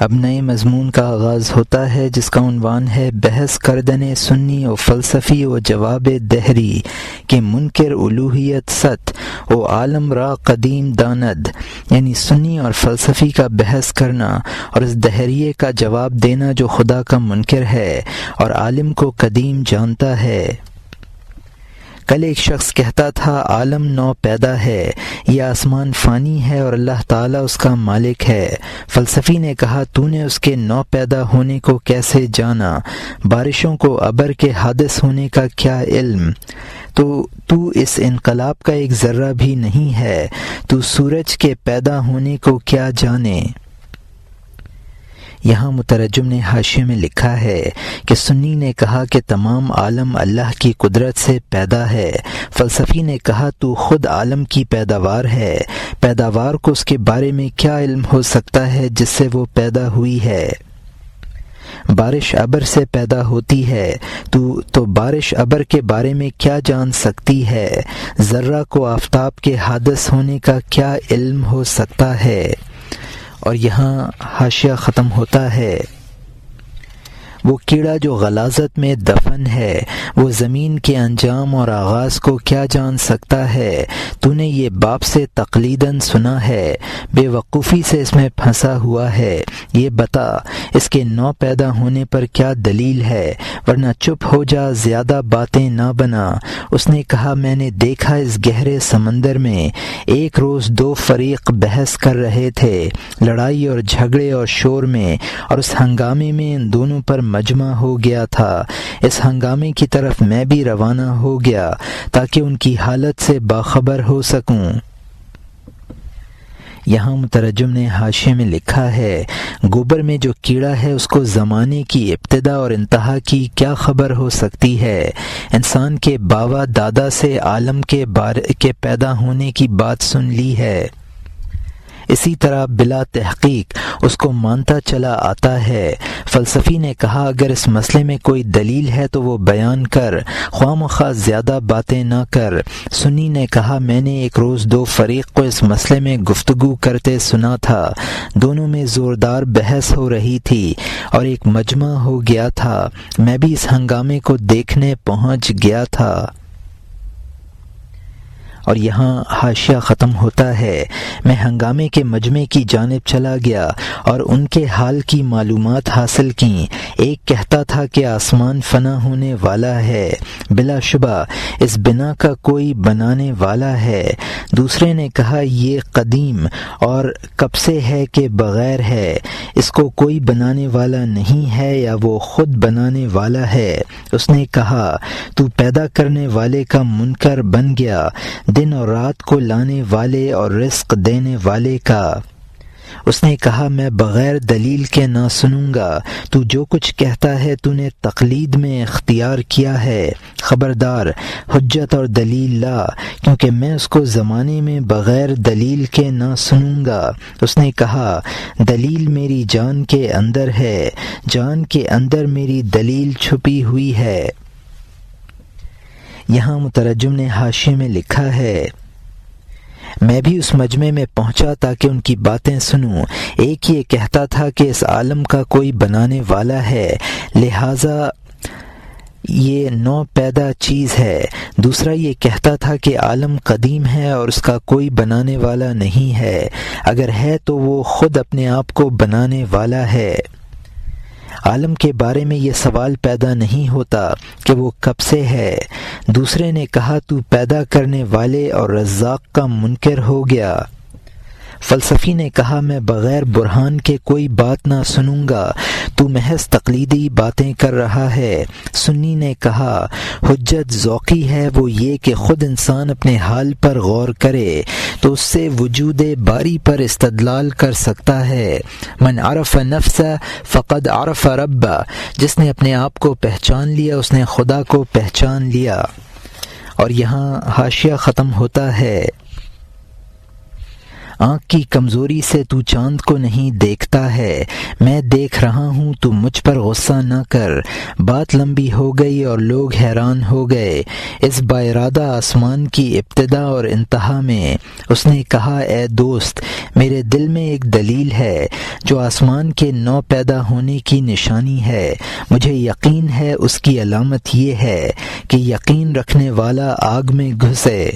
اب نئے مضمون کا آغاز ہوتا ہے جس کا عنوان ہے بحث کردن سنی و فلسفی و جواب دہری کہ منکر الوہیت ست و عالم را قدیم داند، یعنی سنی اور فلسفی کا بحث کرنا اور اس دہریے کا جواب دینا جو خدا کا منکر ہے اور عالم کو قدیم جانتا ہے۔ کل ایک شخص کہتا تھا عالم نو پیدا ہے، یہ آسمان فانی ہے اور اللہ تعالیٰ اس کا مالک ہے۔ فلسفی نے کہا تو نے اس کے نو پیدا ہونے کو کیسے جانا؟ بارشوں کو ابر کے حادث ہونے کا کیا علم؟ تو اس انقلاب کا ایک ذرہ بھی نہیں ہے، تو سورج کے پیدا ہونے کو کیا جانے؟ یہاں مترجم نے حاشیے میں لکھا ہے کہ سنی نے کہا کہ تمام عالم اللہ کی قدرت سے پیدا ہے، فلسفی نے کہا تو خود عالم کی پیداوار ہے، پیداوار کو اس کے بارے میں کیا علم ہو سکتا ہے جس سے وہ پیدا ہوئی ہے؟ بارش ابر سے پیدا ہوتی ہے، تو بارش ابر کے بارے میں کیا جان سکتی ہے؟ ذرہ کو آفتاب کے حادث ہونے کا کیا علم ہو سکتا ہے؟ اور یہاں حاشیہ ختم ہوتا ہے۔ وہ کیڑا جو غلاظت میں دفن ہے، وہ زمین کے انجام اور آغاز کو کیا جان سکتا ہے؟ تو نے یہ باپ سے تقلیداً سنا ہے، بے وقوفی سے اس میں پھنسا ہوا ہے، یہ بتا اس کے نو پیدا ہونے پر کیا دلیل ہے، ورنہ چپ ہو جا، زیادہ باتیں نہ بنا۔ اس نے کہا میں نے دیکھا اس گہرے سمندر میں ایک روز دو فریق بحث کر رہے تھے، لڑائی اور جھگڑے اور شور میں، اور اس ہنگامے میں ان دونوں پر مجمع ہو گیا تھا۔ اس ہنگامے کی طرف میں بھی روانہ ہو گیا تاکہ ان کی حالت سے باخبر ہو سکوں۔ یہاں مترجم نے حاشیے میں لکھا ہے گوبر میں جو کیڑا ہے اس کو زمانے کی ابتدا اور انتہا کی کیا خبر ہو سکتی ہے؟ انسان کے باوا دادا سے عالم کے پیدا ہونے کی بات سن لی ہے، اسی طرح بلا تحقیق اس کو مانتا چلا آتا ہے۔ فلسفی نے کہا اگر اس مسئلے میں کوئی دلیل ہے تو وہ بیان کر، خواہ مخواہ زیادہ باتیں نہ کر۔ سنی نے کہا میں نے ایک روز دو فریق کو اس مسئلے میں گفتگو کرتے سنا تھا، دونوں میں زوردار بحث ہو رہی تھی اور ایک مجمع ہو گیا تھا، میں بھی اس ہنگامے کو دیکھنے پہنچ گیا تھا۔ اور یہاں حاشیہ ختم ہوتا ہے۔ میں ہنگامے کے مجمع کی جانب چلا گیا اور ان کے حال کی معلومات حاصل کیں۔ ایک کہتا تھا کہ آسمان فنا ہونے والا ہے، بلا شبہ اس بنا کا کوئی بنانے والا ہے۔ دوسرے نے کہا یہ قدیم اور کب سے ہے کہ بغیر ہے، اس کو کوئی بنانے والا نہیں ہے یا وہ خود بنانے والا ہے۔ اس نے کہا تو پیدا کرنے والے کا منکر بن گیا، دن اور رات کو لانے والے اور رزق دینے والے کا۔ اس نے کہا میں بغیر دلیل کے نہ سنوں گا، تو جو کچھ کہتا ہے تو نے تقلید میں اختیار کیا ہے، خبردار حجت اور دلیل لا، کیونکہ میں اس کو زمانے میں بغیر دلیل کے نہ سنوں گا۔ اس نے کہا دلیل میری جان کے اندر ہے، جان کے اندر میری دلیل چھپی ہوئی ہے۔ یہاں مترجم نے حاشیے میں لکھا ہے میں بھی اس مجمع میں پہنچا تاکہ ان کی باتیں سنوں۔ ایک یہ کہتا تھا کہ اس عالم کا کوئی بنانے والا ہے، لہٰذا یہ نو پیدا چیز ہے۔ دوسرا یہ کہتا تھا کہ عالم قدیم ہے اور اس کا کوئی بنانے والا نہیں ہے، اگر ہے تو وہ خود اپنے آپ کو بنانے والا ہے۔ عالم کے بارے میں یہ سوال پیدا نہیں ہوتا کہ وہ کب سے ہے۔ دوسرے نے کہا تو پیدا کرنے والے اور رزاق کا منکر ہو گیا۔ فلسفی نے کہا میں بغیر برہان کے کوئی بات نہ سنوں گا، تو محض تقلیدی باتیں کر رہا ہے۔ سنی نے کہا حجت ذوقی ہے، وہ یہ کہ خود انسان اپنے حال پر غور کرے تو اس سے وجود باری پر استدلال کر سکتا ہے۔ من عرف نفسہ فقد عرف ربہ، جس نے اپنے آپ کو پہچان لیا اس نے خدا کو پہچان لیا۔ اور یہاں حاشیہ ختم ہوتا ہے۔ آنکھ کی کمزوری سے تو چاند کو نہیں دیکھتا ہے، میں دیکھ رہا ہوں، تو مجھ پر غصہ نہ کر۔ بات لمبی ہو گئی اور لوگ حیران ہو گئے۔ اس با ارادہ آسمان کی ابتدا اور انتہا میں اس نے کہا، اے دوست، میرے دل میں ایک دلیل ہے جو آسمان کے نو پیدا ہونے کی نشانی ہے۔ مجھے یقین ہے اس کی علامت یہ ہے کہ یقین رکھنے والا آگ میں گھسے۔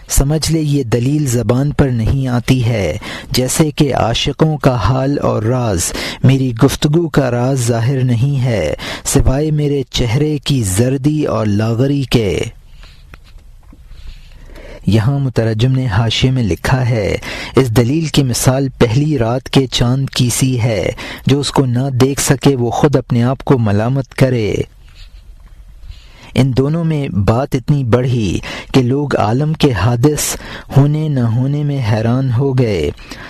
سمجھ لے یہ دلیل زبان پر نہیں آتی ہے، جیسے کہ عاشقوں کا حال اور راز میری گفتگو کا راز ظاہر نہیں ہے سوائے میرے چہرے کی زردی اور لاغری کے۔ یہاں مترجم نے حاشیے میں لکھا ہے، اس دلیل کی مثال پہلی رات کے چاند کی سی ہے، جو اس کو نہ دیکھ سکے وہ خود اپنے آپ کو ملامت کرے۔ ان دونوں میں بات اتنی بڑھی کہ لوگ عالم کے حادث ہونے نہ ہونے میں حیران ہو گئے۔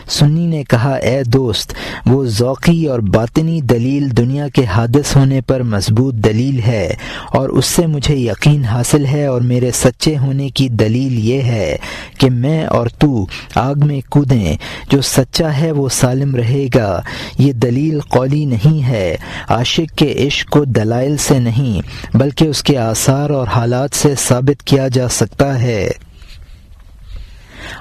سنی نے کہا، اے دوست، وہ ذوقی اور باطنی دلیل دنیا کے حادث ہونے پر مضبوط دلیل ہے، اور اس سے مجھے یقین حاصل ہے، اور میرے سچے ہونے کی دلیل یہ ہے کہ میں اور تو آگ میں کودیں۔ جو سچا ہے وہ سالم رہے گا۔ یہ دلیل قولی نہیں ہے، عاشق کے عشق کو دلائل سے نہیں بلکہ اس کے آثار اور حالات سے ثابت کیا جا سکتا ہے۔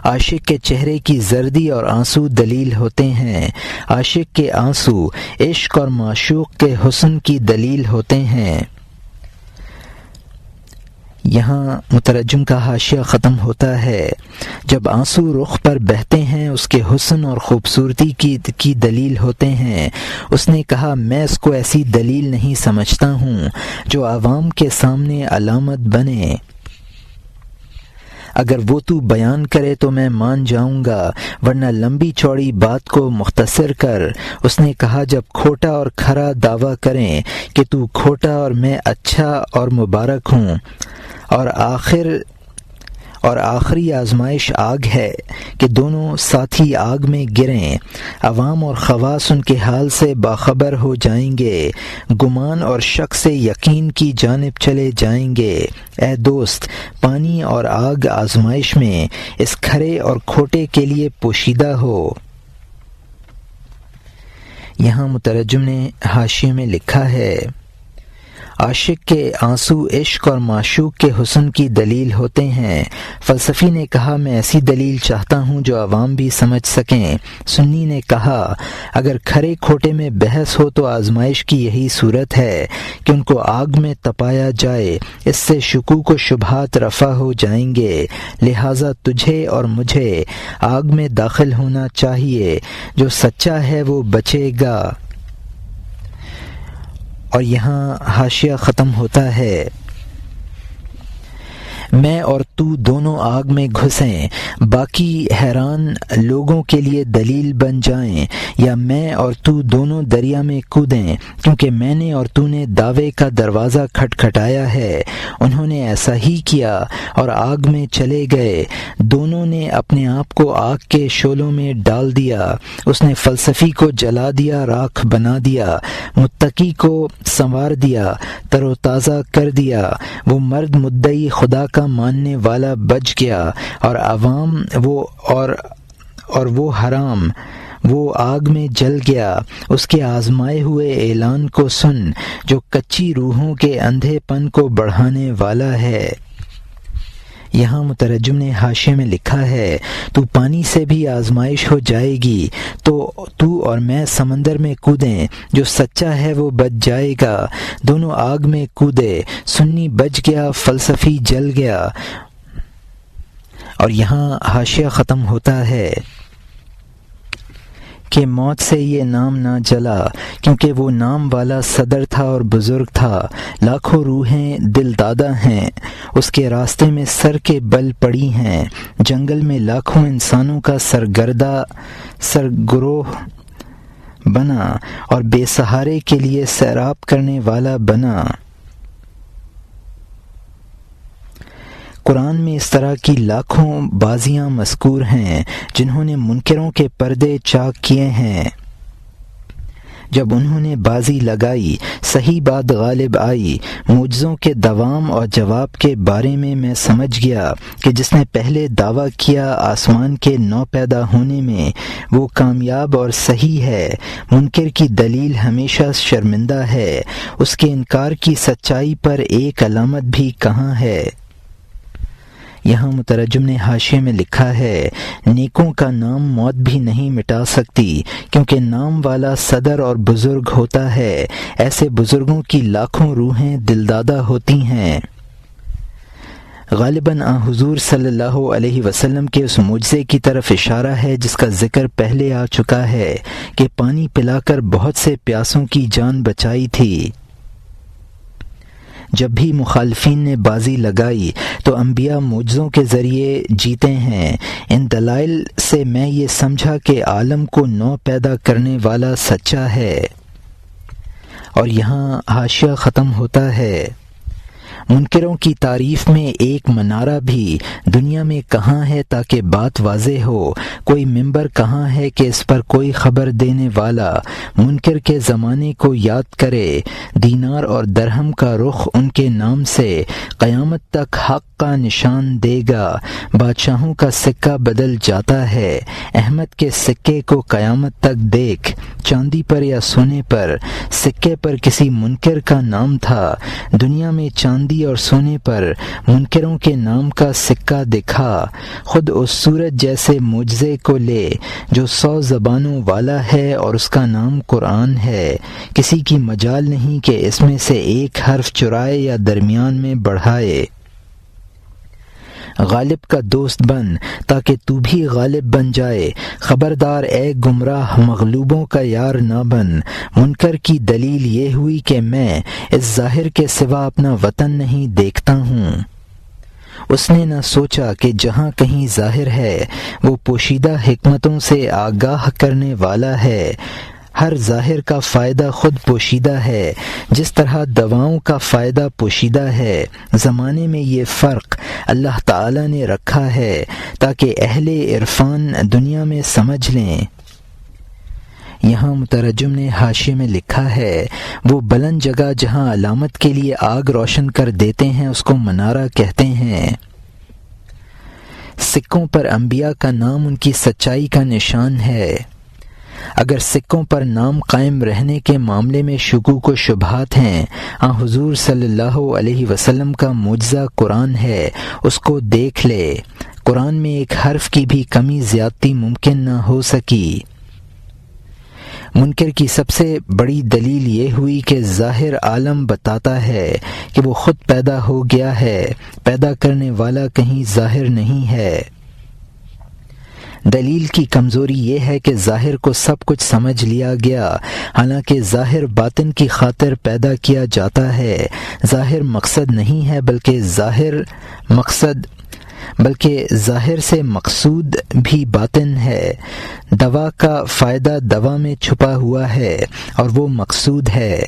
عاشق کے چہرے کی زردی اور آنسو دلیل ہوتے ہیں، عاشق کے آنسو عشق اور معشوق کے حسن کی دلیل ہوتے ہیں۔ یہاں مترجم کا حاشیہ ختم ہوتا ہے۔ جب آنسو رخ پر بہتے ہیں اس کے حسن اور خوبصورتی کی دلیل ہوتے ہیں۔ اس نے کہا، میں اس کو ایسی دلیل نہیں سمجھتا ہوں جو عوام کے سامنے علامت بنے۔ اگر وہ تو بیان کرے تو میں مان جاؤں گا، ورنہ لمبی چوڑی بات کو مختصر کر۔ اس نے کہا، جب کھوٹا اور کھرا دعویٰ کریں کہ تو کھوٹا اور میں اچھا اور مبارک ہوں، اور آخری آزمائش آگ ہے کہ دونوں ساتھی آگ میں گریں، عوام اور خواص ان کے حال سے باخبر ہو جائیں گے، گمان اور شک سے یقین کی جانب چلے جائیں گے۔ اے دوست، پانی اور آگ آزمائش میں اس کھرے اور کھوٹے کے لیے پوشیدہ ہو۔ یہاں مترجم نے حاشیے میں لکھا ہے، عاشق کے آنسو عشق اور معشوق کے حسن کی دلیل ہوتے ہیں۔ فلسفی نے کہا، میں ایسی دلیل چاہتا ہوں جو عوام بھی سمجھ سکیں۔ سنی نے کہا، اگر کھرے کھوٹے میں بحث ہو تو آزمائش کی یہی صورت ہے کہ ان کو آگ میں تپایا جائے، اس سے شکوک و شبہات رفع ہو جائیں گے، لہٰذا تجھے اور مجھے آگ میں داخل ہونا چاہیے، جو سچا ہے وہ بچے گا۔ اور یہاں حاشیہ ختم ہوتا ہے، میں اور تو دونوں آگ میں گھسیں، باقی حیران لوگوں کے لیے دلیل بن جائیں، یا میں اور تو دونوں دریا میں کودیں، کیونکہ میں نے اور تو نے دعوے کا دروازہ کھٹکھٹایا ہے۔ انہوں نے ایسا ہی کیا اور آگ میں چلے گئے، دونوں نے اپنے آپ کو آگ کے شعلوں میں ڈال دیا۔ اس نے فلسفی کو جلا دیا، راکھ بنا دیا، متقی کو سنوار دیا، تر و تازہ کر دیا۔ وہ مرد مدعی خدا کا ماننے والا بچ گیا، اور عوام وہ حرام وہ آگ میں جل گیا۔ اس کے آزمائے ہوئے اعلان کو سن جو کچی روحوں کے اندھے پن کو بڑھانے والا ہے۔ یہاں مترجم نے حاشیے میں لکھا ہے، تو پانی سے بھی آزمائش ہو جائے گی تو اور میں سمندر میں کودیں، جو سچا ہے وہ بچ جائے گا۔ دونوں آگ میں کودے، سنی بچ گیا، فلسفی جل گیا۔ اور یہاں حاشیہ ختم ہوتا ہے کہ موت سے یہ نام نہ جلا، کیونکہ وہ نام والا صدر تھا اور بزرگ تھا، لاکھوں روحیں دل دادہ ہیں، اس کے راستے میں سر کے بل پڑی ہیں، جنگل میں لاکھوں انسانوں کا سرگروہ بنا اور بے سہارے کے لیے سیراب کرنے والا بنا۔ قرآن میں اس طرح کی لاکھوں بازیاں مذکور ہیں جنہوں نے منکروں کے پردے چاک کیے ہیں۔ جب انہوں نے بازی لگائی صحیح بات غالب آئی۔ معجزوں کے دوام اور جواب کے بارے میں سمجھ گیا کہ جس نے پہلے دعویٰ کیا آسمان کے نو پیدا ہونے میں وہ کامیاب اور صحیح ہے۔ منکر کی دلیل ہمیشہ شرمندہ ہے، اس کے انکار کی سچائی پر ایک علامت بھی کہاں ہے۔ یہاں مترجم نے حاشیے میں لکھا ہے، نیکوں کا نام موت بھی نہیں مٹا سکتی، کیونکہ نام والا صدر اور بزرگ ہوتا ہے۔ ایسے بزرگوں کی لاکھوں روحیں دلدادہ ہوتی ہیں۔ غالباً حضور صلی اللہ علیہ وسلم کے اس معجزے کی طرف اشارہ ہے جس کا ذکر پہلے آ چکا ہے کہ پانی پلا کر بہت سے پیاسوں کی جان بچائی تھی۔ جب بھی مخالفین نے بازی لگائی تو انبیاء معجزوں کے ذریعے جیتے ہیں۔ ان دلائل سے میں یہ سمجھا کہ عالم کو نو پیدا کرنے والا سچا ہے۔ اور یہاں حاشیہ ختم ہوتا ہے۔ منکروں کی تعریف میں ایک منارہ بھی دنیا میں کہاں ہے تاکہ بات واضح ہو، کوئی ممبر کہاں ہے کہ اس پر کوئی خبر دینے والا منکر کے زمانے کو یاد کرے۔ دینار اور درہم کا رخ ان کے نام سے قیامت تک حق کا نشان دے گا۔ بادشاہوں کا سکہ بدل جاتا ہے، احمد کے سکے کو قیامت تک دیکھ۔ چاندی پر یا سونے پر سکے پر کسی منکر کا نام تھا، دنیا میں چاندی اور سونے پر منکروں کے نام کا سکہ دکھا۔ خود اس سورج جیسے معجزے کو لے جو 100 زبانوں والا ہے اور اس کا نام قرآن ہے، کسی کی مجال نہیں کہ اس میں سے ایک حرف چرائے یا درمیان میں بڑھائے۔ غالب کا دوست بن تاکہ تو بھی غالب بن جائے، خبردار اے گمراہ مغلوبوں کا یار نہ بن۔ منکر کی دلیل یہ ہوئی کہ میں اس ظاہر کے سوا اپنا وطن نہیں دیکھتا ہوں۔ اس نے نہ سوچا کہ جہاں کہیں ظاہر ہے وہ پوشیدہ حکمتوں سے آگاہ کرنے والا ہے۔ ہر ظاہر کا فائدہ خود پوشیدہ ہے، جس طرح دواؤں کا فائدہ پوشیدہ ہے۔ زمانے میں یہ فرق اللہ تعالی نے رکھا ہے تاکہ اہل عرفان دنیا میں سمجھ لیں۔ یہاں مترجم نے حاشیے میں لکھا ہے، وہ بلند جگہ جہاں علامت کے لیے آگ روشن کر دیتے ہیں اس کو منارہ کہتے ہیں۔ سکوں پر انبیاء کا نام ان کی سچائی کا نشان ہے۔ اگر سکوں پر نام قائم رہنے کے معاملے میں شکوک و شبہات ہیں، حضور صلی اللہ علیہ وسلم کا معجزہ قرآن ہے، اس کو دیکھ لے۔ قرآن میں ایک حرف کی بھی کمی زیادتی ممکن نہ ہو سکی۔ منکر کی سب سے بڑی دلیل یہ ہوئی کہ ظاہر عالم بتاتا ہے کہ وہ خود پیدا ہو گیا ہے، پیدا کرنے والا کہیں ظاہر نہیں ہے۔ دلیل کی کمزوری یہ ہے کہ ظاہر کو سب کچھ سمجھ لیا گیا، حالانکہ ظاہر باطن کی خاطر پیدا کیا جاتا ہے۔ ظاہر مقصد نہیں ہے بلکہ ظاہر سے مقصود بھی باطن ہے۔ دوا کا فائدہ دوا میں چھپا ہوا ہے اور وہ مقصود ہے۔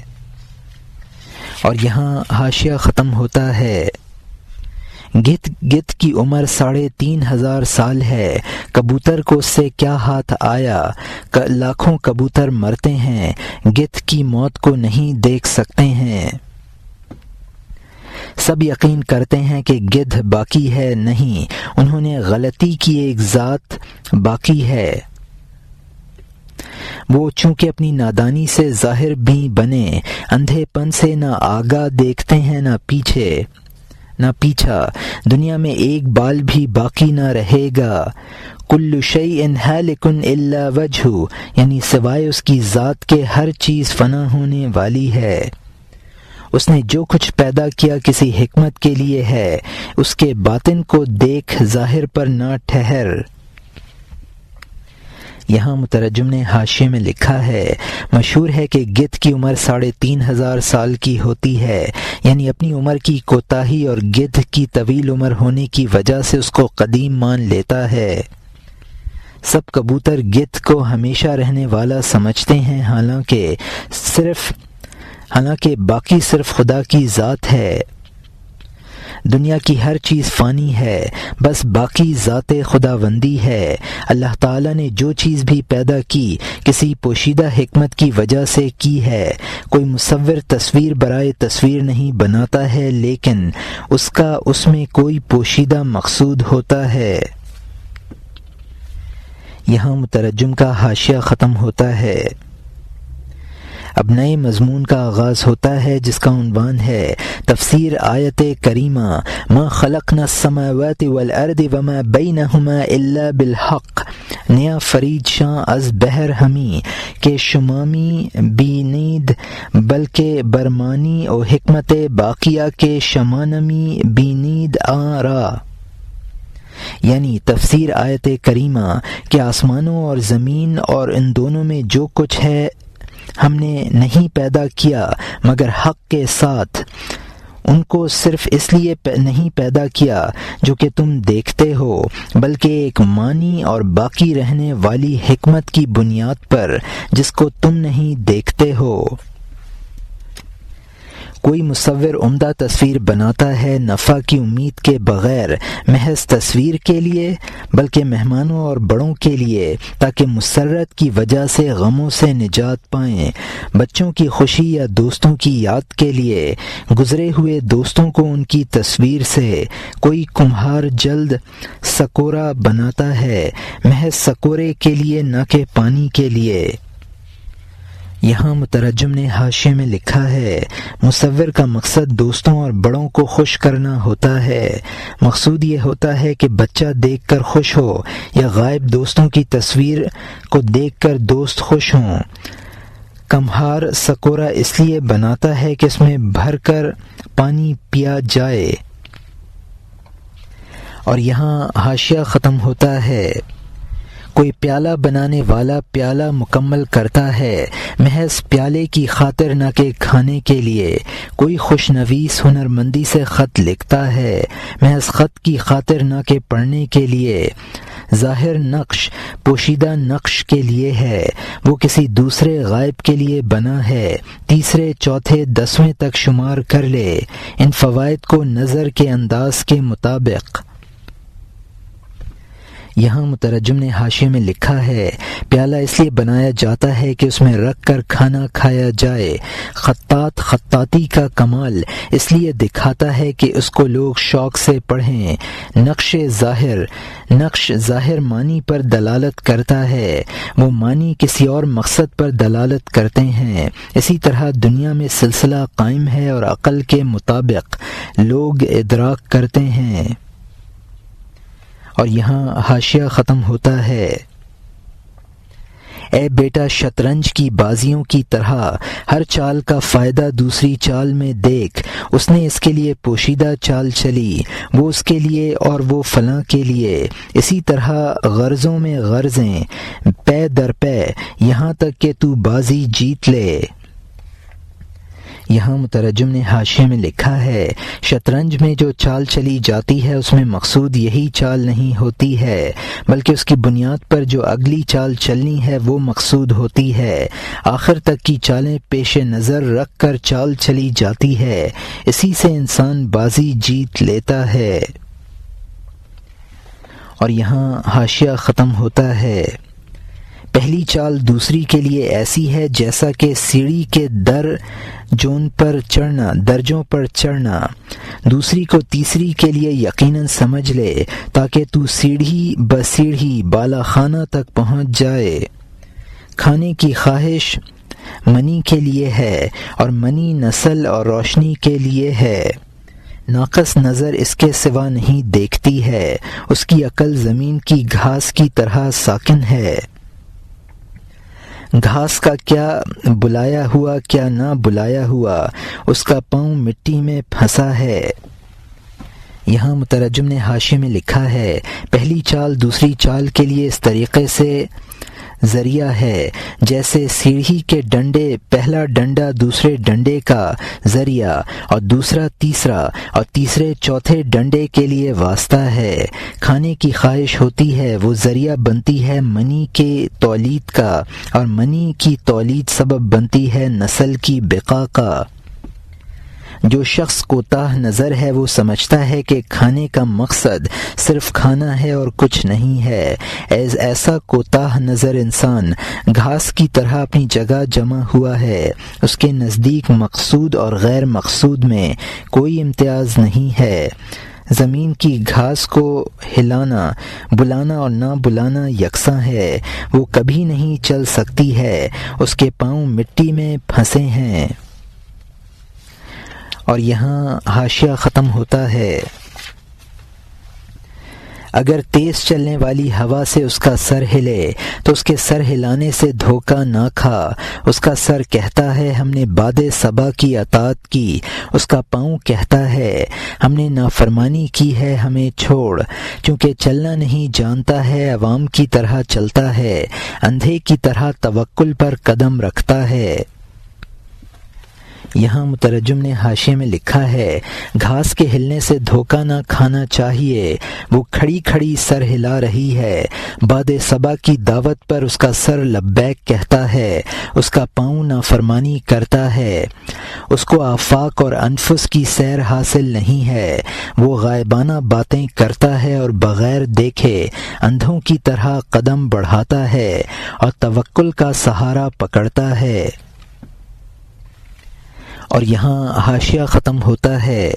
اور یہاں حاشیہ ختم ہوتا ہے۔ گدھ کی عمر 3500 سال ہے، کبوتر کو اس سے کیا ہاتھ آیا؟ لاکھوں کبوتر مرتے ہیں، گدھ کی موت کو نہیں دیکھ سکتے ہیں۔ سب یقین کرتے ہیں کہ گدھ باقی ہے، نہیں، انہوں نے غلطی کی، ایک ذات باقی ہے۔ وہ چونکہ اپنی نادانی سے ظاہر بھی بنے، اندھے پن سے نہ آگاہ دیکھتے ہیں نہ پیچھا، دنیا میں ایک بال بھی باقی نہ رہے گا۔ کل شیء ہالک الا وجہ، یعنی سوائے اس کی ذات کے ہر چیز فنا ہونے والی ہے۔ اس نے جو کچھ پیدا کیا کسی حکمت کے لیے ہے، اس کے باطن کو دیکھ، ظاہر پر نہ ٹھہر۔ یہاں مترجم نے حاشیے میں لکھا ہے، مشہور ہے کہ گدھ کی عمر 3500 سال کی ہوتی ہے، یعنی اپنی عمر کی کوتاہی اور گدھ کی طویل عمر ہونے کی وجہ سے اس کو قدیم مان لیتا ہے۔ سب کبوتر گدھ کو ہمیشہ رہنے والا سمجھتے ہیں، حالانکہ باقی صرف خدا کی ذات ہے۔ دنیا کی ہر چیز فانی ہے، بس باقی ذات خداوندی ہے۔ اللہ تعالیٰ نے جو چیز بھی پیدا کی کسی پوشیدہ حکمت کی وجہ سے کی ہے۔ کوئی مصور تصویر برائے تصویر نہیں بناتا ہے، لیکن اس میں کوئی پوشیدہ مقصود ہوتا ہے۔ یہاں مترجم کا حاشیہ ختم ہوتا ہے۔ اب نئے مضمون کا آغاز ہوتا ہے جس کا عنوان ہے تفسیر آیت کریمہ ما خلقنا السماوات والارض وما بینہما الا بالحق۔ نیا فرید شاں از بہر ہمی کہ شمامی بینید بلکہ برمانی او حکمت باقیہ کے شمانمی بینید آرا، یعنی تفسیر آیت کریمہ کہ آسمانوں اور زمین اور ان دونوں میں جو کچھ ہے ہم نے نہیں پیدا کیا مگر حق کے ساتھ، ان کو صرف اس لیے نہیں پیدا کیا جو کہ تم دیکھتے ہو، بلکہ ایک مانی اور باقی رہنے والی حکمت کی بنیاد پر جس کو تم نہیں دیکھتے ہو۔ کوئی مصور عمدہ تصویر بناتا ہے نفع کی امید کے بغیر، محض تصویر کے لیے، بلکہ مہمانوں اور بڑوں کے لیے، تاکہ مسرت کی وجہ سے غموں سے نجات پائیں، بچوں کی خوشی یا دوستوں کی یاد کے لیے، گزرے ہوئے دوستوں کو ان کی تصویر سے۔ کوئی کمہار جلد سکورا بناتا ہے، محض سکورے کے لیے نہ کہ پانی کے لیے۔ یہاں مترجم نے حاشیے میں لکھا ہے مصور کا مقصد دوستوں اور بڑوں کو خوش کرنا ہوتا ہے۔ مقصود یہ ہوتا ہے کہ بچہ دیکھ کر خوش ہو یا غائب دوستوں کی تصویر کو دیکھ کر دوست خوش ہوں۔ کمہار سکورا اس لیے بناتا ہے کہ اس میں بھر کر پانی پیا جائے۔ اور یہاں حاشیہ ختم ہوتا ہے۔ کوئی پیالہ بنانے والا پیالہ مکمل کرتا ہے محض پیالے کی خاطر نہ کہ کھانے کے لیے۔ کوئی خوش نویس ہنرمندی سے خط لکھتا ہے محض خط کی خاطر نہ کہ پڑھنے کے لیے۔ ظاہر نقش پوشیدہ نقش کے لیے ہے، وہ کسی دوسرے غائب کے لیے بنا ہے۔ تیسرے چوتھے 10ویں تک شمار کر لے ان فوائد کو نظر کے انداز کے مطابق۔ یہاں مترجم نے حاشیے میں لکھا ہے پیالہ اس لیے بنایا جاتا ہے کہ اس میں رکھ کر کھانا کھایا جائے۔ خطاط خطاطی کا کمال اس لیے دکھاتا ہے کہ اس کو لوگ شوق سے پڑھیں۔ نقش ظاہر معنی پر دلالت کرتا ہے، وہ معنی کسی اور مقصد پر دلالت کرتے ہیں۔ اسی طرح دنیا میں سلسلہ قائم ہے اور عقل کے مطابق لوگ ادراک کرتے ہیں۔ اور یہاں حاشیہ ختم ہوتا ہے۔ اے بیٹا شطرنج کی بازیوں کی طرح ہر چال کا فائدہ دوسری چال میں دیکھ، اس نے اس کے لیے پوشیدہ چال چلی، وہ اس کے لیے اور وہ فلاں کے لیے۔ اسی طرح غرضوں میں غرضیں پے در پے یہاں تک کہ تو بازی جیت لے۔ یہاں مترجم نے حاشیے میں لکھا ہے شطرنج میں جو چال چلی جاتی ہے اس میں مقصود یہی چال نہیں ہوتی ہے، بلکہ اس کی بنیاد پر جو اگلی چال چلنی ہے وہ مقصود ہوتی ہے۔ آخر تک کی چالیں پیش نظر رکھ کر چال چلی جاتی ہے، اسی سے انسان بازی جیت لیتا ہے۔ اور یہاں حاشیہ ختم ہوتا ہے۔ پہلی چال دوسری کے لیے ایسی ہے جیسا کہ سیڑھی کے درجوں پر چڑھنا۔ دوسری کو تیسری کے لیے یقیناً سمجھ لے تاکہ تو سیڑھی بسیڑھی بالا خانہ تک پہنچ جائے۔ کھانے کی خواہش منی کے لیے ہے اور منی نسل اور روشنی کے لیے ہے۔ ناقص نظر اس کے سوا نہیں دیکھتی ہے، اس کی عقل زمین کی گھاس کی طرح ساکن ہے۔ گھاس کا کیا بلایا ہوا کیا نہ بلایا ہوا، اس کا پاؤں مٹی میں پھنسا ہے۔ یہاں مترجم نے حاشیے میں لکھا ہے پہلی چال دوسری چال کے لیے اس طریقے سے ذریعہ ہے جیسے سیڑھی کے ڈنڈے پہلا ڈنڈا دوسرے ڈنڈے کا ذریعہ اور دوسرا تیسرا اور تیسرے چوتھے ڈنڈے کے لیے واسطہ ہے۔ کھانے کی خواہش ہوتی ہے، وہ ذریعہ بنتی ہے منی کے تولید کا، اور منی کی تولید سبب بنتی ہے نسل کی بقا کا۔ جو شخص کوتاہ نظر ہے وہ سمجھتا ہے کہ کھانے کا مقصد صرف کھانا ہے اور کچھ نہیں ہے۔ ایسا کوتاہ نظر انسان گھاس کی طرح اپنی جگہ جمع ہوا ہے۔ اس کے نزدیک مقصود اور غیر مقصود میں کوئی امتیاز نہیں ہے۔ زمین کی گھاس کو ہلانا، بلانا اور نہ بلانا یکساں ہے۔ وہ کبھی نہیں چل سکتی ہے، اس کے پاؤں مٹی میں پھنسے ہیں۔ اور یہاں حاشیہ ختم ہوتا ہے۔ اگر تیز چلنے والی ہوا سے اس کا سر ہلے تو اس کے سر ہلانے سے دھوکہ نہ کھا۔ اس کا سر کہتا ہے ہم نے باد صبا کی اطاعت کی، اس کا پاؤں کہتا ہے ہم نے نافرمانی کی ہے، ہمیں چھوڑ۔ چونکہ چلنا نہیں جانتا ہے، عوام کی طرح چلتا ہے، اندھے کی طرح توکل پر قدم رکھتا ہے۔ یہاں مترجم نے حاشیے میں لکھا ہے گھاس کے ہلنے سے دھوکہ نہ کھانا چاہیے۔ وہ کھڑی کھڑی سر ہلا رہی ہے، باد صبا کی دعوت پر اس کا سر لبیک کہتا ہے، اس کا پاؤں نافرمانی کرتا ہے۔ اس کو آفاق اور انفس کی سیر حاصل نہیں ہے، وہ غائبانہ باتیں کرتا ہے اور بغیر دیکھے اندھوں کی طرح قدم بڑھاتا ہے اور توکل کا سہارا پکڑتا ہے۔ اور یہاں حاشیہ ختم ہوتا ہے۔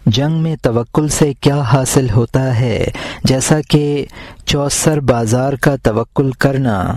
جنگ میں توکل سے کیا حاصل ہوتا ہے؟ جیسا کہ چوسر بازار کا توکل کرنا،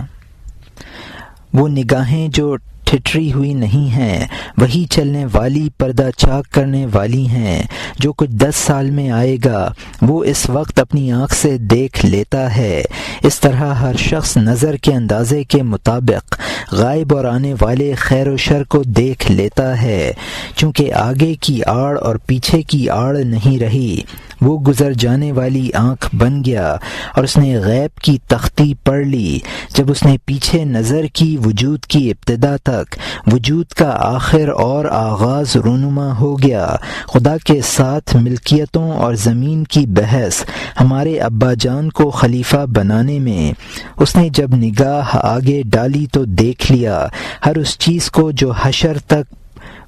وہ نگاہیں جو ٹھٹری ہوئی نہیں ہیں، وہی چلنے والی پردہ چاک کرنے والی ہیں۔ جو کچھ 10 سال میں آئے گا وہ اس وقت اپنی آنکھ سے دیکھ لیتا ہے۔ اس طرح ہر شخص نظر کے اندازے کے مطابق غائب اور آنے والے خیر و شر کو دیکھ لیتا ہے۔ چونکہ آگے کی آڑ اور پیچھے کی آڑ نہیں رہی، وہ گزر جانے والی آنکھ بن گیا اور اس نے غیب کی تختی پڑھ لی۔ جب اس نے پیچھے نظر کی وجود کی ابتدا تک، وجود کا آخر اور آغاز رونما ہو گیا۔ خدا کے ساتھ ملکیتوں اور زمین کی بحث ہمارے ابا جان کو خلیفہ بنانے میں اس نے جب نگاہ آگے ڈالی تو دیکھ لیا ہر اس چیز کو جو حشر تک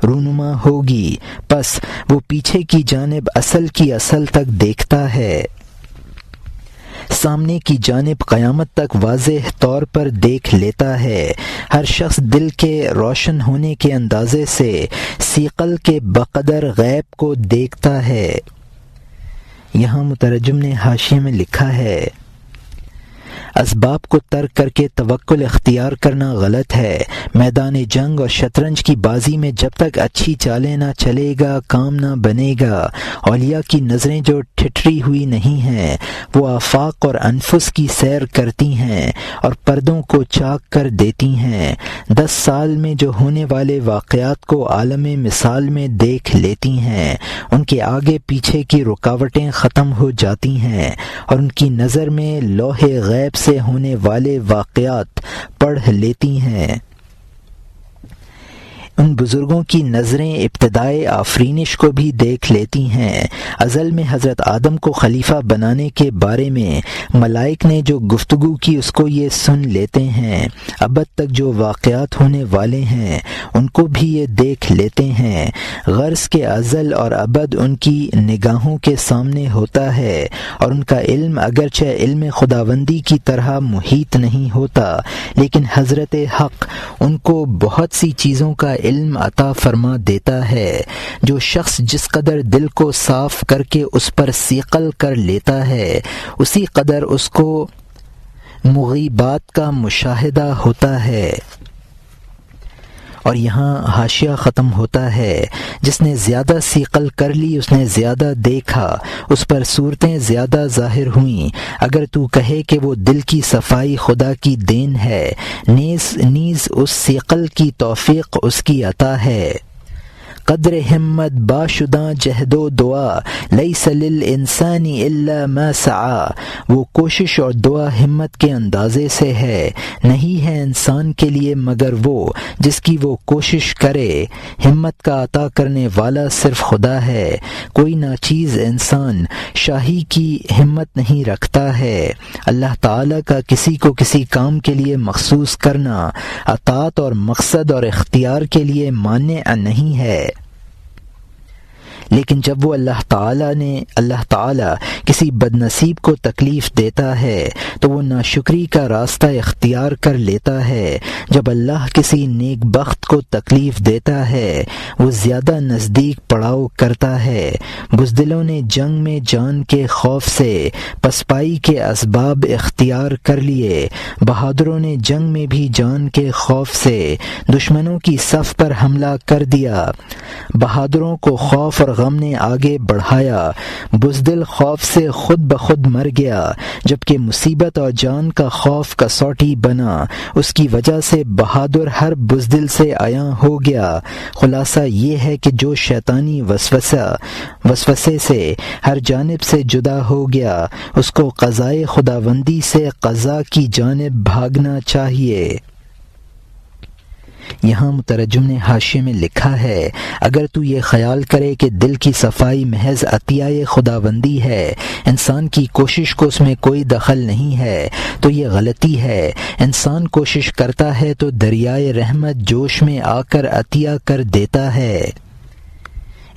رونما ہوگی، پس وہ پیچھے کی جانب اصل کی اصل تک دیکھتا ہے، سامنے کی جانب قیامت تک واضح طور پر دیکھ لیتا ہے۔ ہر شخص دل کے روشن ہونے کے اندازے سے ثقل کے بقدر غیب کو دیکھتا ہے۔ یہاں مترجم نے حاشیے میں لکھا ہے اسباب کو ترک کر کے توکل اختیار کرنا غلط ہے۔ میدان جنگ اور شطرنج کی بازی میں جب تک اچھی چالیں نہ چلے گا کام نہ بنے گا۔ اولیاء کی نظریں جو ٹھٹری ہوئی نہیں ہیں، وہ آفاق اور انفس کی سیر کرتی ہیں اور پردوں کو چاک کر دیتی ہیں۔ 10 سال میں جو ہونے والے واقعات کو عالم مثال میں دیکھ لیتی ہیں، ان کے آگے پیچھے کی رکاوٹیں ختم ہو جاتی ہیں اور ان کی نظر میں لوح غیب سے ہونے والے واقعات پڑھ لیتی ہیں۔ ان بزرگوں کی نظریں ابتدائے آفرینش کو بھی دیکھ لیتی ہیں۔ ازل میں حضرت آدم کو خلیفہ بنانے کے بارے میں ملائک نے جو گفتگو کی اس کو یہ سن لیتے ہیں۔ ابد تک جو واقعات ہونے والے ہیں ان کو بھی یہ دیکھ لیتے ہیں۔ غرض کے ازل اور ابد ان کی نگاہوں کے سامنے ہوتا ہے اور ان کا علم اگرچہ علم خداوندی کی طرح محیط نہیں ہوتا، لیکن حضرت حق ان کو بہت سی چیزوں کا علم عطا فرما دیتا ہے۔ جو شخص جس قدر دل کو صاف کر کے اس پر ثقل کر لیتا ہے، اسی قدر اس کو مغیبات کا مشاہدہ ہوتا ہے۔ اور یہاں حاشیہ ختم ہوتا ہے جس نے زیادہ ثقل کر لی اس نے زیادہ دیکھا، اس پر صورتیں زیادہ ظاہر ہوئیں۔ اگر تو کہے کہ وہ دل کی صفائی خدا کی دین ہے، نیز اس ثقل کی توفیق اس کی عطا ہے۔ قدر ہمت باشداں جہد و دعا لیس للانسان الا ما سعی، وہ کوشش اور دعا ہمت کے اندازے سے ہے، نہیں ہے انسان کے لیے مگر وہ جس کی وہ کوشش کرے۔ ہمت کا عطا کرنے والا صرف خدا ہے، کوئی ناچیز انسان شاہی کی ہمت نہیں رکھتا ہے۔ اللہ تعالیٰ کا کسی کو کسی کام کے لیے مخصوص کرنا اطاعت اور مقصد اور اختیار کے لیے مانع نہیں ہے۔ لیکن جب وہ اللہ تعالیٰ کسی بد نصیب کو تکلیف دیتا ہے تو وہ ناشکری کا راستہ اختیار کر لیتا ہے۔ جب اللہ کسی نیک بخت کو تکلیف دیتا ہے وہ زیادہ نزدیک پڑاؤ کرتا ہے۔ بزدلوں نے جنگ میں جان کے خوف سے پسپائی کے اسباب اختیار کر لیے، بہادروں نے جنگ میں بھی جان کے خوف سے دشمنوں کی صف پر حملہ کر دیا۔ بہادروں کو خوف اور غم نے آگے بڑھایا، بزدل خوف سے خود بخود مر گیا، جبکہ مصیبت اور جان کا خوف کسوٹی بنا، اس کی وجہ سے بہادر ہر بزدل سے عیاں ہو گیا۔ خلاصہ یہ ہے کہ جو شیطانی وسوسے سے ہر جانب سے جدا ہو گیا اس کو قضائے خداوندی سے قضا کی جانب بھاگنا چاہیے۔ یہاں مترجم نے حاشیے میں لکھا ہے، اگر تو یہ خیال کرے کہ دل کی صفائی محض عطیہ خداوندی ہے، انسان کی کوشش کو اس میں کوئی دخل نہیں ہے، تو یہ غلطی ہے۔ انسان کوشش کرتا ہے تو دریائے رحمت جوش میں آ کر عطیہ کر دیتا ہے۔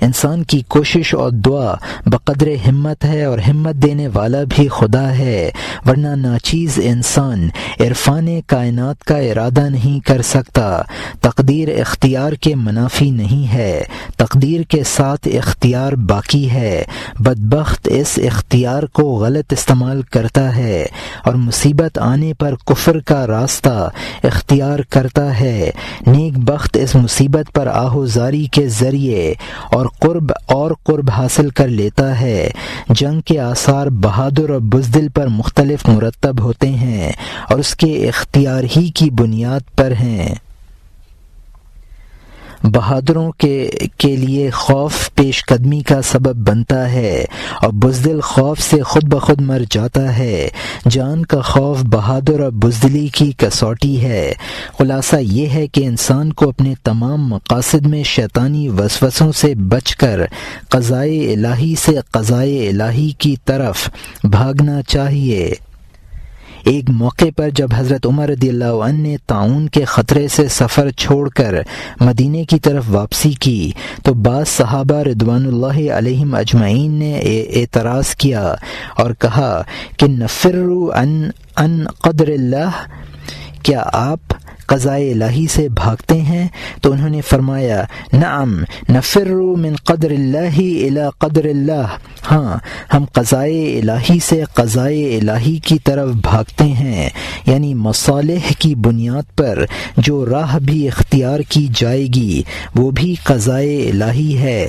انسان کی کوشش اور دعا بقدر ہمت ہے اور ہمت دینے والا بھی خدا ہے، ورنہ ناچیز انسان عرفان کائنات کا ارادہ نہیں کر سکتا۔ تقدیر اختیار کے منافی نہیں ہے، تقدیر کے ساتھ اختیار باقی ہے۔ بدبخت اس اختیار کو غلط استعمال کرتا ہے اور مصیبت آنے پر کفر کا راستہ اختیار کرتا ہے۔ نیک بخت اس مصیبت پر آہوزاری کے ذریعے اور قرب حاصل کر لیتا ہے۔ جنگ کے آثار بہادر اور بزدل پر مختلف مرتب ہوتے ہیں اور اس کے اختیار ہی کی بنیاد پر ہیں۔ بہادروں کے لیے خوف پیش قدمی کا سبب بنتا ہے اور بزدل خوف سے خود بخود مر جاتا ہے۔ جان کا خوف بہادر اور بزدلی کی کسوٹی ہے۔ خلاصہ یہ ہے کہ انسان کو اپنے تمام مقاصد میں شیطانی وسوسوں سے بچ کر قضائے الہی سے قضائے الہی کی طرف بھاگنا چاہیے۔ ایک موقع پر جب حضرت عمر رضی اللہ عنہ نے طاعون کے خطرے سے سفر چھوڑ کر مدینے کی طرف واپسی کی تو بعض صحابہ رضوان اللہ علیہم اجمعین نے اعتراض کیا اور کہا کہ نفروا عن قدر اللہ، کیا آپ قضائے الہی سے بھاگتے ہیں؟ تو انہوں نے فرمایا نعم نفر من قدر اللہ الی قدر اللہ، ہاں ہم قضائے الہی سے قضائے الہی کی طرف بھاگتے ہیں، یعنی مصالح کی بنیاد پر جو راہ بھی اختیار کی جائے گی وہ بھی قضائے الہی ہے۔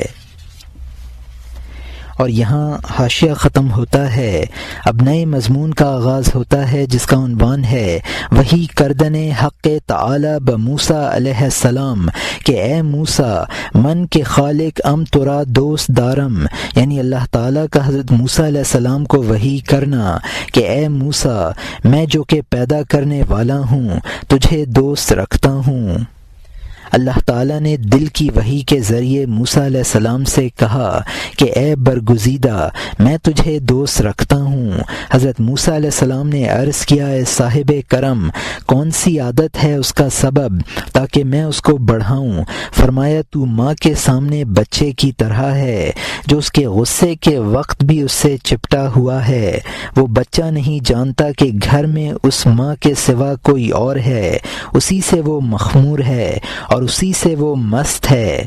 اور یہاں حاشیہ ختم ہوتا ہے، اب نئے مضمون کا آغاز ہوتا ہے جس کا عنوان ہے وحی کردن حق تعالی بموسیٰ علیہ السلام کہ اے موسیٰ من کے خالق ام ترا دوست دارم، یعنی اللہ تعالیٰ کا حضرت موسیٰ علیہ السلام کو وحی کرنا کہ اے موسیٰ میں جو کہ پیدا کرنے والا ہوں تجھے دوست رکھتا ہوں۔ اللہ تعالیٰ نے دل کی وحی کے ذریعے موسیٰ علیہ السلام سے کہا کہ اے برگزیدہ میں تجھے دوست رکھتا ہوں۔ حضرت موسیٰ علیہ السلام نے عرض کیا اے صاحب کرم کون سی عادت ہے اس کا سبب تاکہ میں اس کو بڑھاؤں؟ فرمایا تو ماں کے سامنے بچے کی طرح ہے جو اس کے غصے کے وقت بھی اس سے چپٹا ہوا ہے۔ وہ بچہ نہیں جانتا کہ گھر میں اس ماں کے سوا کوئی اور ہے، اسی سے وہ مخمور ہے اور اسی سے وہ مست ہے۔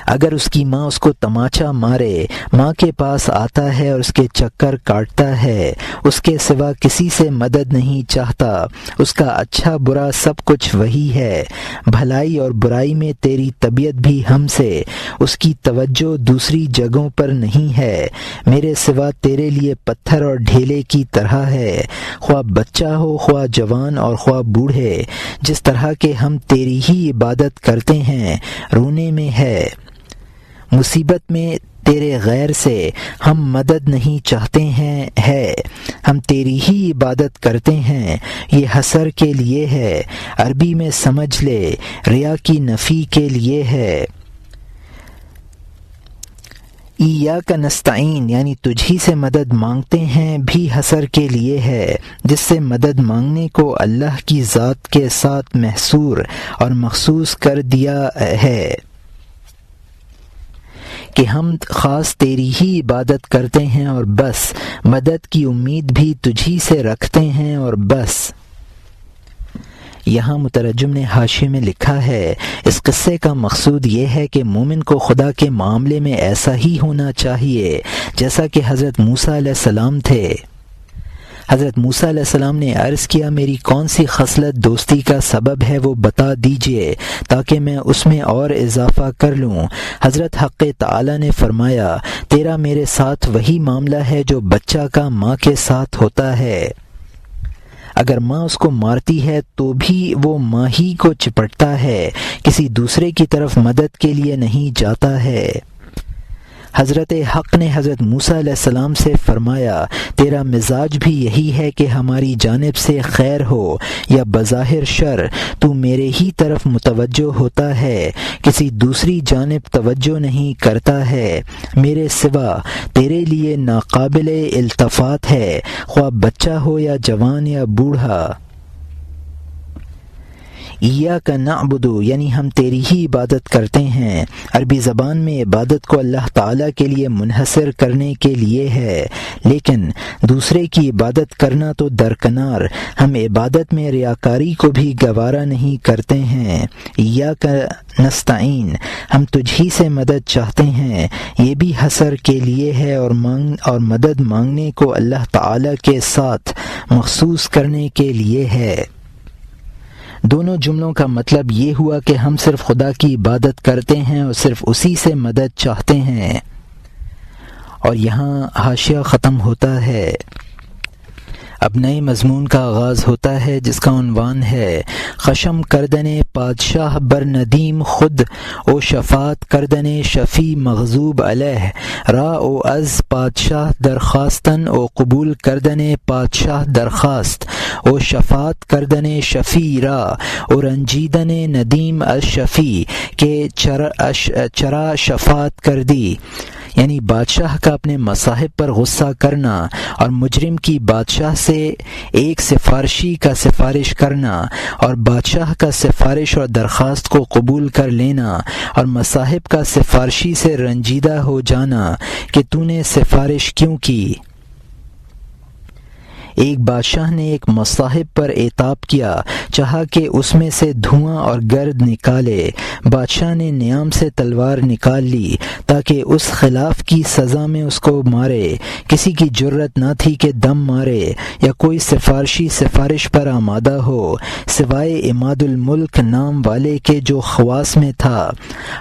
اگر اس کی ماں اس کو تماچا مارے، ماں کے پاس آتا ہے اور اس کے چکر کاٹتا ہے، اس کے سوا کسی سے مدد نہیں چاہتا، اس کا اچھا برا سب کچھ وہی ہے، بھلائی اور برائی میں تیری طبیعت بھی ہم سے، اس کی توجہ دوسری جگہوں پر نہیں ہے، میرے سوا تیرے لیے پتھر اور ڈھیلے کی طرح ہے، خواہ بچہ ہو خواہ جوان اور خواہ بوڑھے، جس طرح کہ ہم تیری ہی عبادت کرتے ہیں رونے میں ہے، مصیبت میں تیرے غیر سے ہم مدد نہیں چاہتے ہیں، ہم تیری ہی عبادت کرتے ہیں، یہ حسر کے لیے ہے، عربی میں سمجھ لے ریا کی نفی کے لیے ہے۔ ایاک نستعین یعنی تجھی سے مدد مانگتے ہیں بھی حسر کے لیے ہے، جس سے مدد مانگنے کو اللہ کی ذات کے ساتھ محصور اور مخصوص کر دیا ہے۔ کہ ہم خاص تیری ہی عبادت کرتے ہیں اور بس، مدد کی امید بھی تجھی سے رکھتے ہیں اور بس۔ یہاں مترجم نے حاشیے میں لکھا ہے، اس قصے کا مقصود یہ ہے کہ مومن کو خدا کے معاملے میں ایسا ہی ہونا چاہیے جیسا کہ حضرت موسیٰ علیہ السلام تھے۔ حضرت موسیٰ علیہ السلام نے عرض کیا، میری کون سی خصلت دوستی کا سبب ہے وہ بتا دیجئے تاکہ میں اس میں اور اضافہ کر لوں۔ حضرت حق تعالی نے فرمایا، تیرا میرے ساتھ وہی معاملہ ہے جو بچہ کا ماں کے ساتھ ہوتا ہے، اگر ماں اس کو مارتی ہے تو بھی وہ ماں ہی کو چپٹتا ہے، کسی دوسرے کی طرف مدد کے لیے نہیں جاتا ہے۔ حضرت حق نے حضرت موسیٰ علیہ السلام سے فرمایا، تیرا مزاج بھی یہی ہے کہ ہماری جانب سے خیر ہو یا بظاہر شر، تو میرے ہی طرف متوجہ ہوتا ہے، کسی دوسری جانب توجہ نہیں کرتا ہے، میرے سوا تیرے لیے ناقابل التفات ہے، خواہ بچہ ہو یا جوان یا بوڑھا۔ ایاک نعبد یعنی ہم تیری ہی عبادت کرتے ہیں، عربی زبان میں عبادت کو اللہ تعالیٰ کے لیے منحصر کرنے کے لیے ہے، لیکن دوسرے کی عبادت کرنا تو درکنار، ہم عبادت میں ریاکاری کو بھی گوارا نہیں کرتے ہیں۔ ایاک نستعین ہم تجھی سے مدد چاہتے ہیں، یہ بھی حصر کے لیے ہے اور مدد مانگنے کو اللہ تعالیٰ کے ساتھ مخصوص کرنے کے لیے ہے۔ دونوں جملوں کا مطلب یہ ہوا کہ ہم صرف خدا کی عبادت کرتے ہیں اور صرف اسی سے مدد چاہتے ہیں۔ اور یہاں حاشیہ ختم ہوتا ہے، اب نئے مضمون کا آغاز ہوتا ہے جس کا عنوان ہے خشم کردن پادشاہ بر ندیم خود او شفاعت کردن شفیع مغضوب علیہ، را او از پادشاہ درخواستن او قبول کردن پادشاہ درخواست، او شفاعت کردن شفیع را او رنجیدن ندیم از شفیع کہ چرا شفاعت کردی، یعنی بادشاہ کا اپنے مصاحب پر غصہ کرنا اور مجرم کی بادشاہ سے ایک سفارشی کا سفارش کرنا اور بادشاہ کا سفارش اور درخواست کو قبول کر لینا اور مصاحب کا سفارشی سے رنجیدہ ہو جانا کہ تو نے سفارش کیوں کی۔ ایک بادشاہ نے ایک مصاحب پر عتاب کیا، چاہا کہ اس میں سے دھواں اور گرد نکالے، بادشاہ نے نیام سے تلوار نکال لی تاکہ اس خلاف کی سزا میں اس کو مارے، کسی کی جرت نہ تھی کہ دم مارے یا کوئی سفارشی سفارش پر آمادہ ہو سوائے عماد الملک نام والے کے جو خواص میں تھا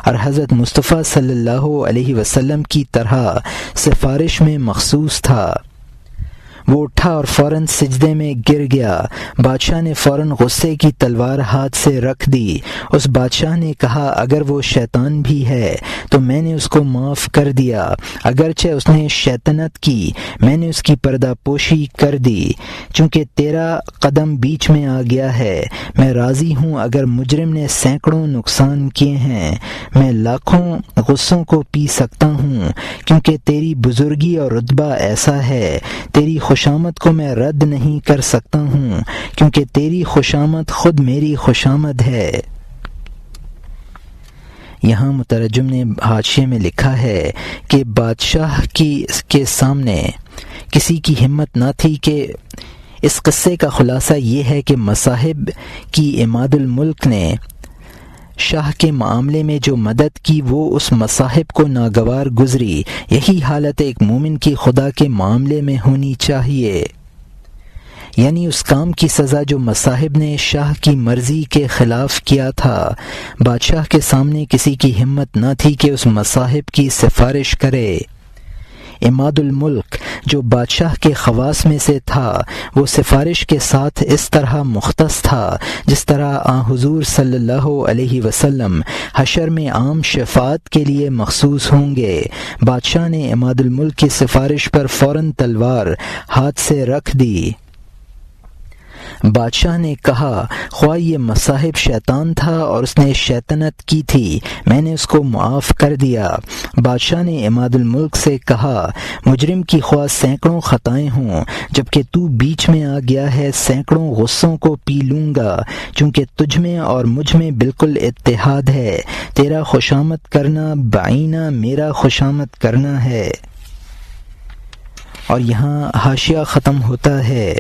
اور حضرت مصطفیٰ صلی اللہ علیہ وسلم کی طرح سفارش میں مخصوص تھا۔ وہ اٹھا اور فوراً سجدے میں گر گیا، بادشاہ نے فوراً غصے کی تلوار ہاتھ سے رکھ دی۔ اس بادشاہ نے کہا، اگر وہ شیطان بھی ہے تو میں نے اس کو معاف کر دیا، اگرچہ اس نے شیطنت کی میں نے اس کی پردہ پوشی کر دی، چونکہ تیرا قدم بیچ میں آ گیا ہے، میں راضی ہوں اگر مجرم نے سینکڑوں نقصان کیے ہیں، میں لاکھوں غصوں کو پی سکتا ہوں، کیونکہ تیری بزرگی اور رتبہ ایسا ہے، تیری خوشامد کو میں رد نہیں کر سکتا ہوں، کیونکہ تیری خوشامد خود میری خوشامد ہے۔ یہاں مترجم نے حاشیے میں لکھا ہے کہ بادشاہ کے سامنے کسی کی ہمت نہ تھی کہ اس قصے کا خلاصہ یہ ہے کہ مصاحب کی عماد الملک نے شاہ کے معاملے میں جو مدد کی وہ اس مصاحب کو ناگوار گزری۔ یہی حالت ایک مومن کی خدا کے معاملے میں ہونی چاہیے، یعنی اس کام کی سزا جو مصاحب نے شاہ کی مرضی کے خلاف کیا تھا، بادشاہ کے سامنے کسی کی ہمت نہ تھی کہ اس مصاحب کی سفارش کرے۔ عماد الملک جو بادشاہ کے خواص میں سے تھا وہ سفارش کے ساتھ اس طرح مختص تھا جس طرح حضور صلی اللہ علیہ وسلم حشر میں عام شفاعت کے لیے مخصوص ہوں گے۔ بادشاہ نے عماد الملک کی سفارش پر فوراً تلوار ہاتھ سے رکھ دی۔ بادشاہ نے کہا خواہ یہ مصاحب شیطان تھا اور اس نے شیطنت کی تھی، میں نے اس کو معاف کر دیا۔ بادشاہ نے عماد الملک سے کہا مجرم کی خواہ سینکڑوں خطائیں ہوں، جبکہ تو بیچ میں آ گیا ہے سینکڑوں غصوں کو پی لوں گا، چونکہ تجھ میں اور مجھ میں بالکل اتحاد ہے، تیرا خوشامد کرنا بعینہ میرا خوشامد کرنا ہے۔ اور یہاں حاشیہ ختم ہوتا ہے۔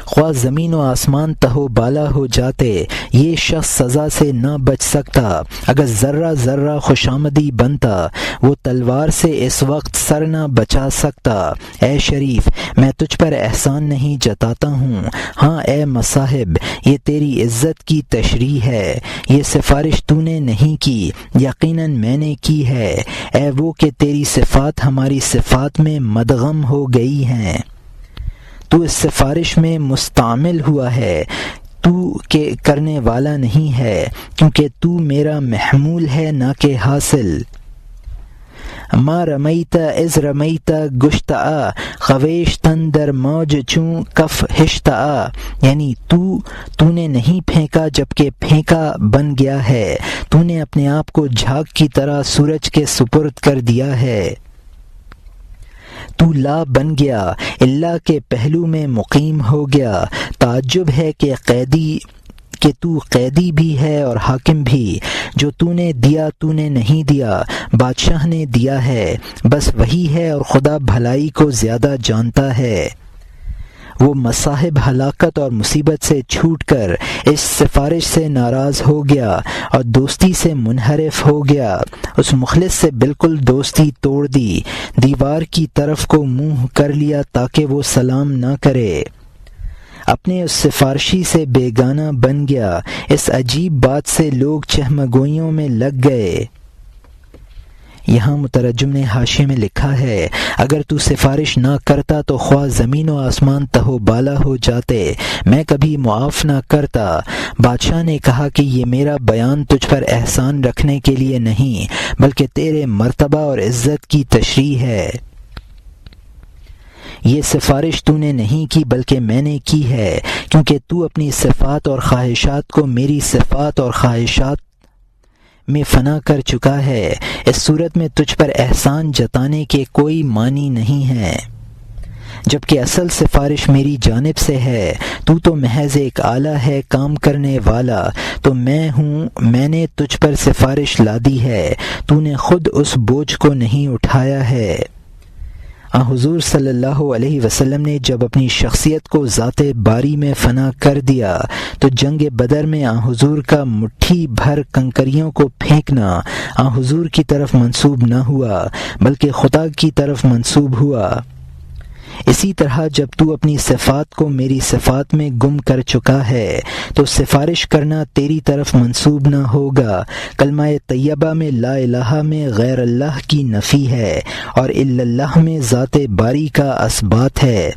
خواہ زمین و آسمان تہو بالا ہو جاتے، یہ شخص سزا سے نہ بچ سکتا۔ اگر ذرہ ذرہ خوشامدی بنتا، وہ تلوار سے اس وقت سر نہ بچا سکتا۔ اے شریف، میں تجھ پر احسان نہیں جتاتا ہوں، ہاں اے مصاحب، یہ تیری عزت کی تشریح ہے، یہ سفارش تو نے نہیں کی، یقیناً میں نے کی ہے، اے وہ کہ تیری صفات ہماری صفات میں مدغم ہو گئی ہیں۔ تو اس سفارش میں مستعمل ہوا ہے، تو کہ کرنے والا نہیں ہے، کیونکہ تو میرا محمول ہے نہ کہ حاصل۔ ما رمیت از رمیت گشتآ خویش تن در موج چوں کف ہشتآ، یعنی تو نے نہیں پھینکا جبکہ پھینکا بن گیا ہے، تو نے اپنے آپ کو جھاگ کی طرح سورج کے سپرد کر دیا ہے۔ تو لا بن گیا، اللہ کے پہلو میں مقیم ہو گیا۔ تعجب ہے کہ تو قیدی بھی ہے اور حاکم بھی، جو تو نے دیا تو نے نہیں دیا، بادشاہ نے دیا ہے، بس وہی ہے اور خدا بھلائی کو زیادہ جانتا ہے۔ وہ مصاحب ہلاکت اور مصیبت سے چھوٹ کر اس سفارش سے ناراض ہو گیا اور دوستی سے منحرف ہو گیا، اس مخلص سے بالکل دوستی توڑ دی، دیوار کی طرف کو منہ کر لیا تاکہ وہ سلام نہ کرے، اپنے اس سفارشی سے بیگانہ بن گیا۔ اس عجیب بات سے لوگ چہمگوئیوں میں لگ گئے۔ یہاں مترجم نے حاشیے میں لکھا ہے اگر تو سفارش نہ کرتا تو خواہ زمین و آسمان تہو بالا ہو جاتے، میں کبھی معاف نہ کرتا۔ بادشاہ نے کہا کہ یہ میرا بیان تجھ پر احسان رکھنے کے لیے نہیں بلکہ تیرے مرتبہ اور عزت کی تشریح ہے۔ یہ سفارش تو نے نہیں کی بلکہ میں نے کی ہے، کیونکہ تو اپنی صفات اور خواہشات کو میری صفات اور خواہشات میں فنا کر چکا ہے۔ اس صورت میں تجھ پر احسان جتانے کے کوئی معنی نہیں ہے، جبکہ اصل سفارش میری جانب سے ہے۔ تو محض ایک آلہ ہے کام کرنے والا، تو میں ہوں، میں نے تجھ پر سفارش لادی ہے، تو نے خود اس بوجھ کو نہیں اٹھایا ہے۔ حضور صلی اللہ علیہ وسلم نے جب اپنی شخصیت کو ذات باری میں فنا کر دیا تو جنگ بدر میں حضور کا مٹھی بھر کنکریوں کو پھینکنا حضور کی طرف منسوب نہ ہوا بلکہ خدا کی طرف منسوب ہوا۔ اسی طرح جب تو اپنی صفات کو میری صفات میں گم کر چکا ہے تو سفارش کرنا تیری طرف منسوب نہ ہوگا۔ کلمہ طیبہ میں لا الہ میں غیر اللہ کی نفی ہے اور الا اللہ میں ذات باری کا اثبات ہے،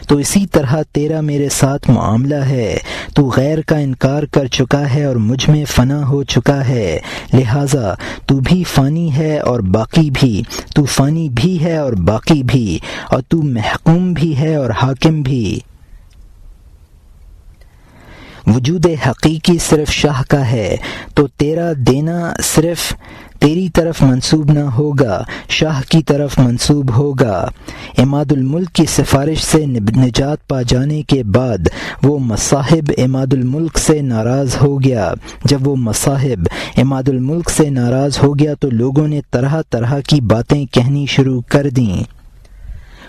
تو اسی طرح تیرا میرے ساتھ معاملہ ہے۔ تو غیر کا انکار کر چکا ہے اور مجھ میں فنا ہو چکا ہے، لہٰذا تو بھی فانی ہے اور باقی بھی، تو فانی بھی ہے اور باقی بھی، اور تو محکوم بھی ہے اور حاکم بھی۔ وجود حقیقی صرف شاہ کا ہے، تو تیرا دینا صرف تیری طرف منسوب نہ ہوگا، شاہ کی طرف منسوب ہوگا۔ عماد الملک کی سفارش سے نجات پا جانے کے بعد وہ مصاحب عماد الملک سے ناراض ہو گیا۔ جب وہ مصاحب عماد الملک سے ناراض ہو گیا تو لوگوں نے طرح طرح کی باتیں کہنی شروع کر دیں۔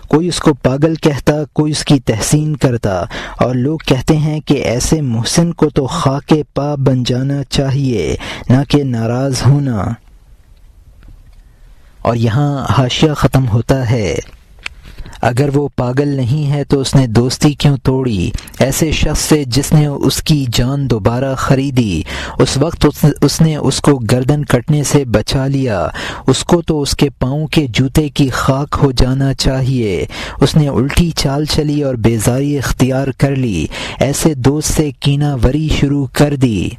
کوئی اس کو پاگل کہتا، کوئی اس کی تحسین کرتا، اور لوگ کہتے ہیں کہ ایسے محسن کو تو خاک پا بن جانا چاہیے، نہ کہ ناراض ہونا۔ اور یہاں حاشیہ ختم ہوتا ہے۔ اگر وہ پاگل نہیں ہے تو اس نے دوستی کیوں توڑی ایسے شخص سے جس نے اس کی جان دوبارہ خریدی؟ اس وقت اس نے اس کو گردن کٹنے سے بچا لیا، اس کو تو اس کے پاؤں کے جوتے کی خاک ہو جانا چاہیے۔ اس نے الٹی چال چلی اور بیزاری اختیار کر لی، ایسے دوست سے کینہ وری شروع کر دی۔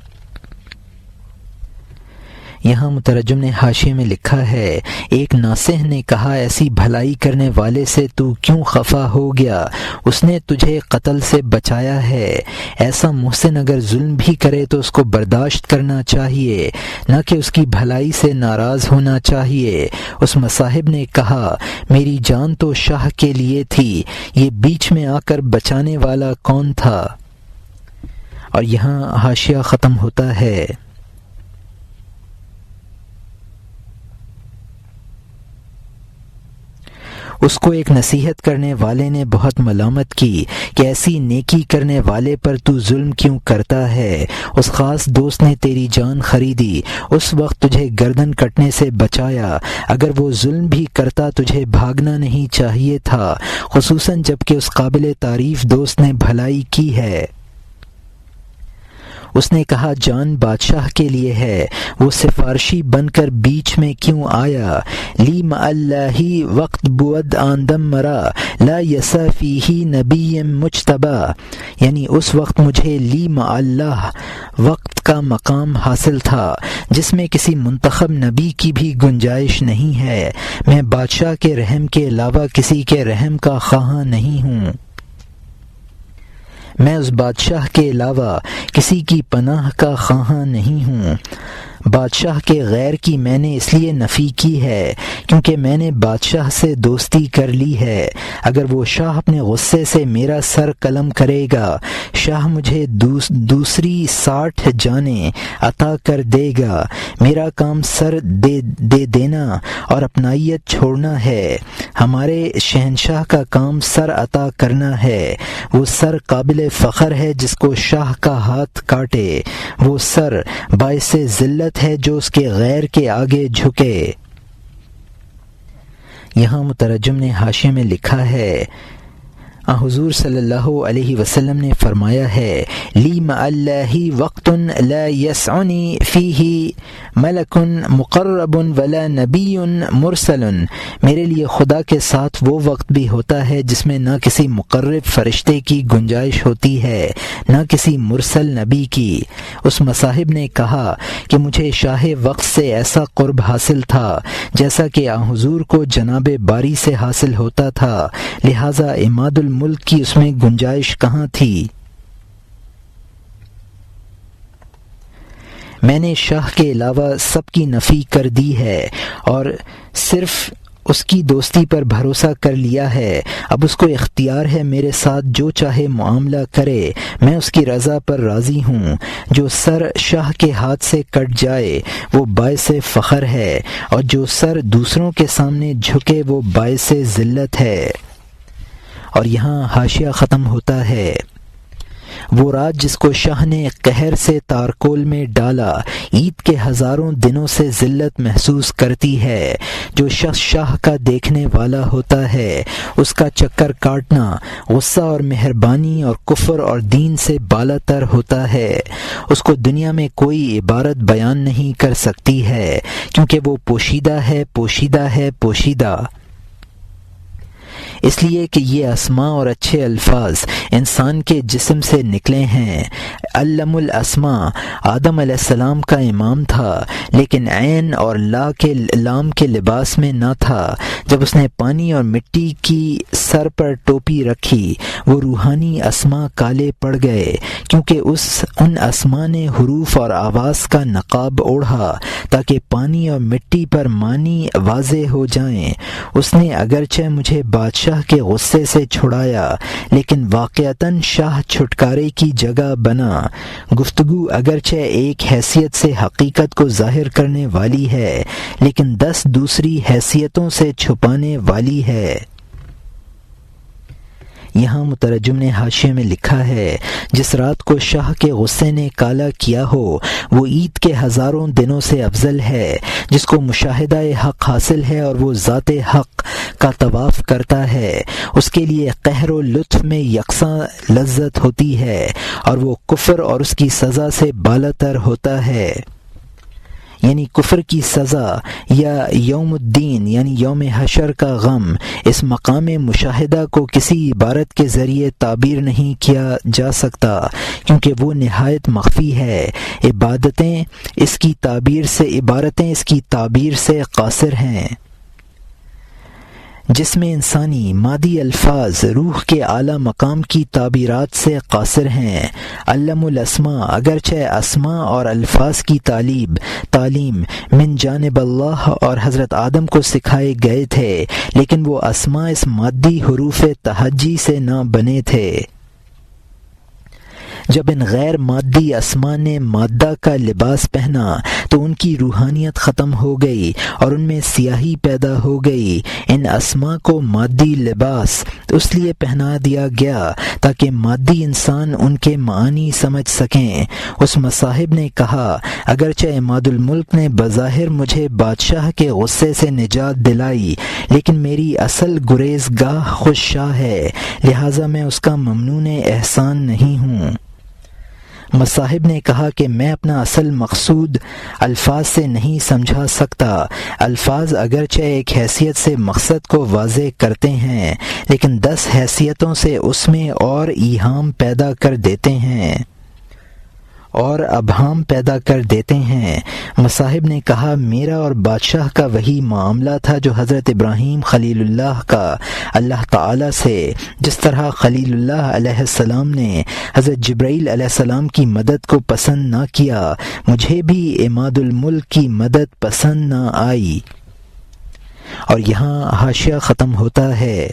یہاں مترجم نے حاشیے میں لکھا ہے، ایک ناصح نے کہا ایسی بھلائی کرنے والے سے تو کیوں خفا ہو گیا؟ اس نے تجھے قتل سے بچایا ہے۔ ایسا محسن اگر ظلم بھی کرے تو اس کو برداشت کرنا چاہیے، نہ کہ اس کی بھلائی سے ناراض ہونا چاہیے۔ اس مصاحب نے کہا، میری جان تو شاہ کے لیے تھی، یہ بیچ میں آ کر بچانے والا کون تھا؟ اور یہاں حاشیہ ختم ہوتا ہے۔ اس کو ایک نصیحت کرنے والے نے بہت ملامت کی کہ ایسی نیکی کرنے والے پر تو ظلم کیوں کرتا ہے؟ اس خاص دوست نے تیری جان خریدی، اس وقت تجھے گردن کٹنے سے بچایا، اگر وہ ظلم بھی کرتا تجھے بھاگنا نہیں چاہیے تھا، خصوصاً جب کہ اس قابل تعریف دوست نے بھلائی کی ہے۔ اس نے کہا، جان بادشاہ کے لیے ہے، وہ سفارشی بن کر بیچ میں کیوں آیا؟ لی مع اللہ وقت بود آندم مرا لا یسا فیہ نبی مجتبی، یعنی اس وقت مجھے لی مع اللہ وقت کا مقام حاصل تھا جس میں کسی منتخب نبی کی بھی گنجائش نہیں ہے۔ میں بادشاہ کے رحم کے علاوہ کسی کے رحم کا خواہاں نہیں ہوں، میں اس بادشاہ کے علاوہ کسی کی پناہ کا خواہاں نہیں ہوں۔ بادشاہ کے غیر کی میں نے اس لیے نفی کی ہے کیونکہ میں نے بادشاہ سے دوستی کر لی ہے۔ اگر وہ شاہ اپنے غصے سے میرا سر قلم کرے گا، شاہ مجھے دوسری 60 جانیں عطا کر دے گا۔ میرا کام سر دے دینا اور اپنائیت چھوڑنا ہے، ہمارے شہنشاہ کا کام سر عطا کرنا ہے۔ وہ سر قابل فخر ہے جس کو شاہ کا ہاتھ کاٹے، وہ سر باعث ذلت ہے جو اس کے غیر کے آگے جھکے۔ یہاں مترجم نے حاشیے میں لکھا ہے، حضور صلی اللہ علیہ وسلم نے فرمایا ہے، لی مع اللہ وقت لا یسعنی فیہ ملک مقرب ولا نبی مرسل، میرے لیے خدا کے ساتھ وہ وقت بھی ہوتا ہے جس میں نہ کسی مقرب فرشتے کی گنجائش ہوتی ہے نہ کسی مرسل نبی کی۔ اس مصاحب نے کہا کہ مجھے شاہ وقت سے ایسا قرب حاصل تھا جیسا کہ حضور کو جناب باری سے حاصل ہوتا تھا، لہذا عماد الملک کی اس میں گنجائش کہاں تھی؟ میں نے شاہ کے علاوہ سب کی نفی کر دی ہے اور صرف اس کی دوستی پر بھروسہ کر لیا ہے۔ اب اس کو اختیار ہے میرے ساتھ جو چاہے معاملہ کرے، میں اس کی رضا پر راضی ہوں۔ جو سر شاہ کے ہاتھ سے کٹ جائے وہ باعث فخر ہے، اور جو سر دوسروں کے سامنے جھکے وہ باعث ذلت ہے۔ اور یہاں حاشیہ ختم ہوتا ہے۔ وہ رات جس کو شاہ نے قہر سے تارکول میں ڈالا، عید کے ہزاروں دنوں سے ذلت محسوس کرتی ہے۔ جو شخص شاہ کا دیکھنے والا ہوتا ہے اس کا چکر کاٹنا غصہ اور مہربانی اور کفر اور دین سے بالا تر ہوتا ہے۔ اس کو دنیا میں کوئی عبارت بیان نہیں کر سکتی ہے کیونکہ وہ پوشیدہ ہے، پوشیدہ ہے، پوشیدہ، اس لیے کہ یہ اسماء اور اچھے الفاظ انسان کے جسم سے نکلے ہیں۔ علم الاسماء آدم علیہ السلام کا امام تھا لیکن عین اور لام کے لباس میں نہ تھا۔ جب اس نے پانی اور مٹی کی سر پر ٹوپی رکھی وہ روحانی اسماء کالے پڑ گئے کیونکہ ان اسماء نے حروف اور آواز کا نقاب اوڑھا تاکہ پانی اور مٹی پر معنی واضح ہو جائیں۔ اس نے اگرچہ مجھے بادشاہ کے غصے سے چھڑایا لیکن واقعتاً شاہ چھٹکارے کی جگہ بنا۔ گفتگو اگرچہ ایک حیثیت سے حقیقت کو ظاہر کرنے والی ہے لیکن 10 دوسری حیثیتوں سے چھپانے والی ہے۔ یہاں مترجم نے حاشیے میں لکھا ہے، جس رات کو شاہ کے غصے نے کالا کیا ہو وہ عید کے ہزاروں دنوں سے افضل ہے۔ جس کو مشاہدہ حق حاصل ہے اور وہ ذات حق کا طواف کرتا ہے اس کے لیے قہر و لطف میں یکساں لذت ہوتی ہے اور وہ کفر اور اس کی سزا سے بالا تر ہوتا ہے۔ یعنی کفر کی سزا، یا یوم الدین یعنی یوم حشر کا غم، اس مقام مشاہدہ کو کسی عبارت کے ذریعے تعبیر نہیں کیا جا سکتا، کیونکہ وہ نہایت مخفی ہے۔ عبارتیں اس کی تعبیر سے قاصر ہیں۔ جس میں انسانی مادی الفاظ روح کے اعلیٰ مقام کی تعبیرات سے قاصر ہیں۔ علم الاسماء، اگرچہ اسماء اور الفاظ کی تعلیم من جانب اللہ اور حضرت آدم کو سکھائے گئے تھے، لیکن وہ اسماء اس مادی حروف تہجی سے نہ بنے تھے۔ جب ان غیر مادی اسماء نے مادہ کا لباس پہنا تو ان کی روحانیت ختم ہو گئی اور ان میں سیاہی پیدا ہو گئی۔ ان اسماء کو مادی لباس اس لیے پہنا دیا گیا تاکہ مادی انسان ان کے معانی سمجھ سکیں۔ اس مصاحب نے کہا، اگرچہ عماد الملک نے بظاہر مجھے بادشاہ کے غصے سے نجات دلائی، لیکن میری اصل گریزگاہ خود شاہ ہے، لہٰذا میں اس کا ممنون احسان نہیں ہوں۔ مصاحب نے کہا کہ میں اپنا اصل مقصود الفاظ سے نہیں سمجھا سکتا۔ الفاظ اگرچہ ایک حیثیت سے مقصد کو واضح کرتے ہیں، لیکن 10 حیثیتوں سے اس میں اور ایہام پیدا کر دیتے ہیں اور ابہام پیدا کر دیتے ہیں۔ مصاحب نے کہا، میرا اور بادشاہ کا وہی معاملہ تھا جو حضرت ابراہیم خلیل اللہ کا اللہ تعالی سے، جس طرح خلیل اللہ علیہ السلام نے حضرت جبرائیل علیہ السلام کی مدد کو پسند نہ کیا، مجھے بھی عماد الملک کی مدد پسند نہ آئی۔ اور یہاں حاشیہ ختم ہوتا ہے۔